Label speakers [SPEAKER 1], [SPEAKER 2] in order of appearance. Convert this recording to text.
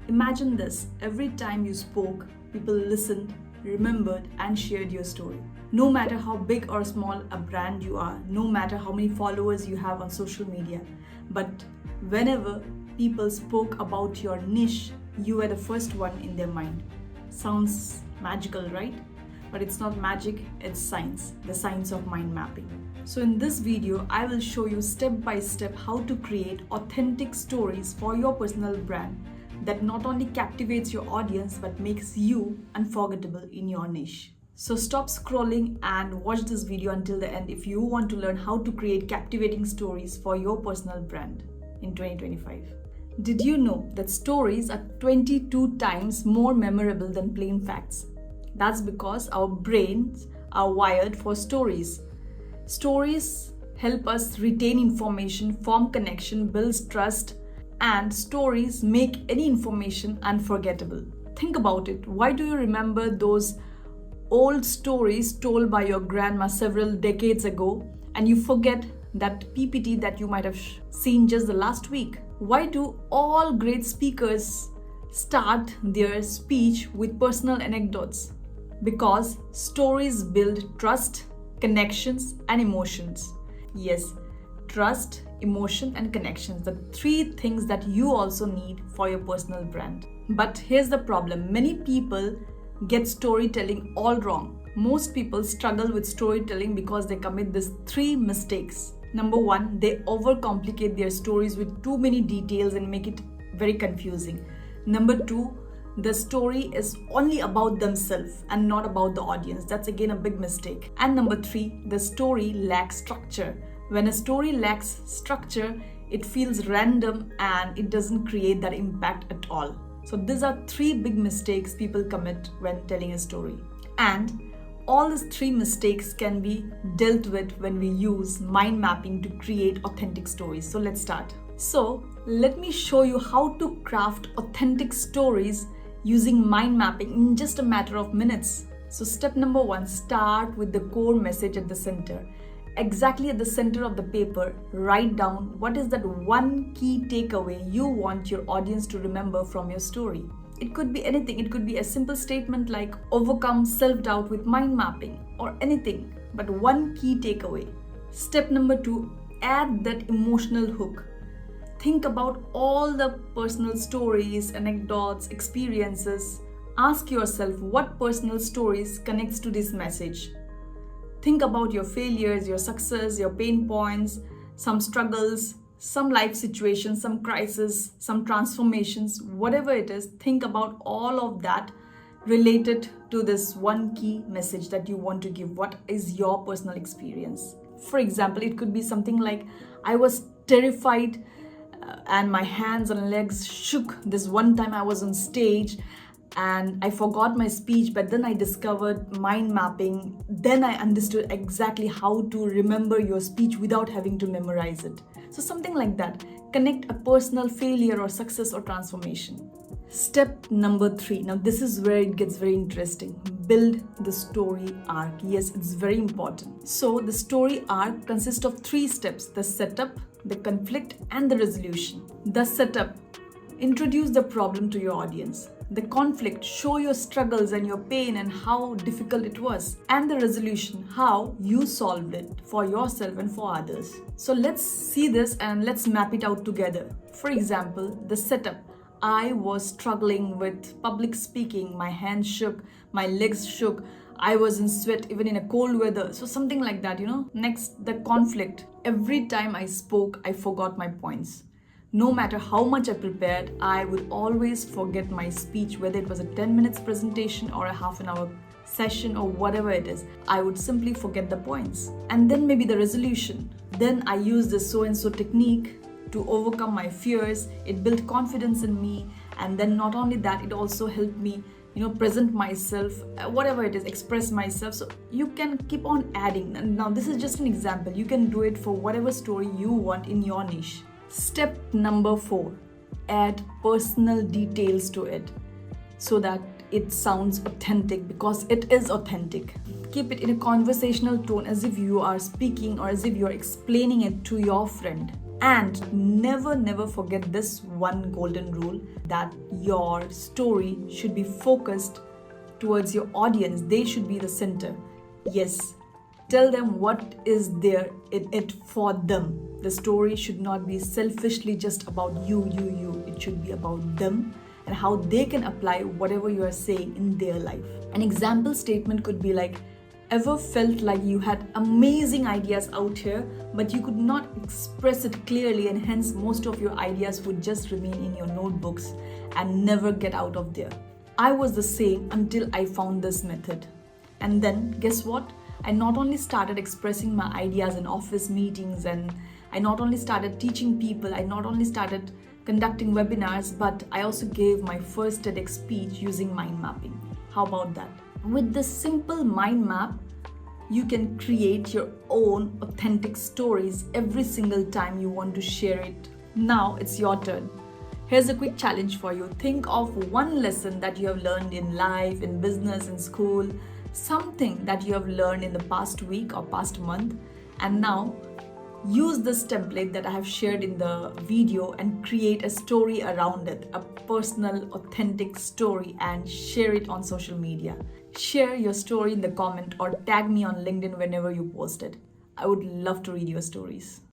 [SPEAKER 1] Imagine this, every time you spoke, people listened, remembered, and shared your story. No matter how big or small a brand you are, no matter how many followers you have on social media, but whenever people spoke about your niche, you were the first one in their mind. Sounds magical, right? But it's not magic, it's science, the science of mind mapping. So in this video, I will show you step by step how to create authentic stories for your personal brand that not only captivates your audience but makes you unforgettable in your niche. So stop scrolling and watch this video until the end if you want to learn how to create captivating stories for your personal brand in 2025. Did you know that stories are 22 times more memorable than plain facts? That's because our brains are wired for stories. Stories help us retain information, form connection, build trust, and stories make any information unforgettable. Think about it. Why do you remember those old stories told by your grandma several decades ago and you forget that PPT that you might have seen just the last week? Why do all great speakers start their speech with personal anecdotes? Because stories build trust, connections, and emotions. Yes, trust, emotion, and connections, the three things that you also need for your personal brand. But here's the problem, many people get storytelling all wrong. Most people struggle with storytelling because they commit these three mistakes. Number one, they overcomplicate their stories with too many details and make it very confusing. Number two, the story is only about themselves and not about the audience. That's again a big mistake. And number three, the story lacks structure. When a story lacks structure, it feels random and it doesn't create that impact at all. So these are three big mistakes people commit when telling a story. And all these three mistakes can be dealt with when we use mind mapping to create authentic stories. So let's start. So let me show you how to craft authentic stories using mind mapping in just a matter of minutes. So step number one, start with the core message at the center. Exactly at the center of the paper, write down what is that one key takeaway you want your audience to remember from your story. It could be anything. It could be a simple statement like overcome self-doubt with mind mapping or anything, but one key takeaway. Step number two, add that emotional hook. Think about all the personal stories, anecdotes, experiences. Ask yourself what personal stories connects to this message. Think about your failures, your success, your pain points, some struggles, some life situations, some crises, some transformations, whatever it is. Think about all of that related to this one key message that you want to give. What is your personal experience? For example, it could be something like, I was terrified and my hands and legs shook this one time I was on stage and I forgot my speech, but then I discovered mind mapping. Then I understood exactly how to remember your speech without having to memorize it. So something like that. Connect a personal failure or success or transformation. Step number three. Now this is where it gets very interesting. Build the story arc. Yes, it's very important. So the story arc consists of three steps: the setup, the conflict, and the resolution. The setup, introduce the problem to your audience. The conflict, show your struggles and your pain and how difficult it was. And the resolution, how you solved it for yourself and for others. So let's see this and let's map it out together. For example, the setup. I was struggling with public speaking. My hands shook, my legs shook. I was in sweat even in a cold weather. So something like that, Next, the conflict. Every time I spoke, I forgot my points. No matter how much I prepared, I would always forget my speech, whether it was a 10 minutes presentation or a half an hour session or whatever it is. I would simply forget the points. And then maybe the resolution. Then I used the so-and-so technique to overcome my fears. It built confidence in me. And then not only that, it also helped me present myself, whatever it is, express myself. So you can keep on adding. Now this is just an example. You can do it for whatever story you want in your niche. Step number 4, add personal details to it so that it sounds authentic, because it is authentic. Keep it in a conversational tone as if you are speaking or as if you are explaining it to your friend. And never forget this one golden rule, that your story should be focused towards your audience. They should be the center. Yes, tell them what is there in it for them. The story should not be selfishly just about you. It should be about them and how they can apply whatever you are saying in their life. An example statement could be like, ever felt like you had amazing ideas out here, but you could not express it clearly, and hence most of your ideas would just remain in your notebooks and never get out of there? I was the same until I found this method. And then, guess what? I not only started expressing my ideas in office meetings, and I not only started teaching people, I not only started conducting webinars, but I also gave my first TEDx speech using mind mapping. How about that? With this simple mind map, you can create your own authentic stories every single time you want to share it. Now it's your turn. Here's a quick challenge for you. Think of one lesson that you have learned in life, in business, in school, something that you have learned in the past week or past month, and now use this template that I have shared in the video and create a story around it, a personal, authentic story, and share it on social media. Share your story in the comment or tag me on LinkedIn whenever you post it. I would love to read your stories.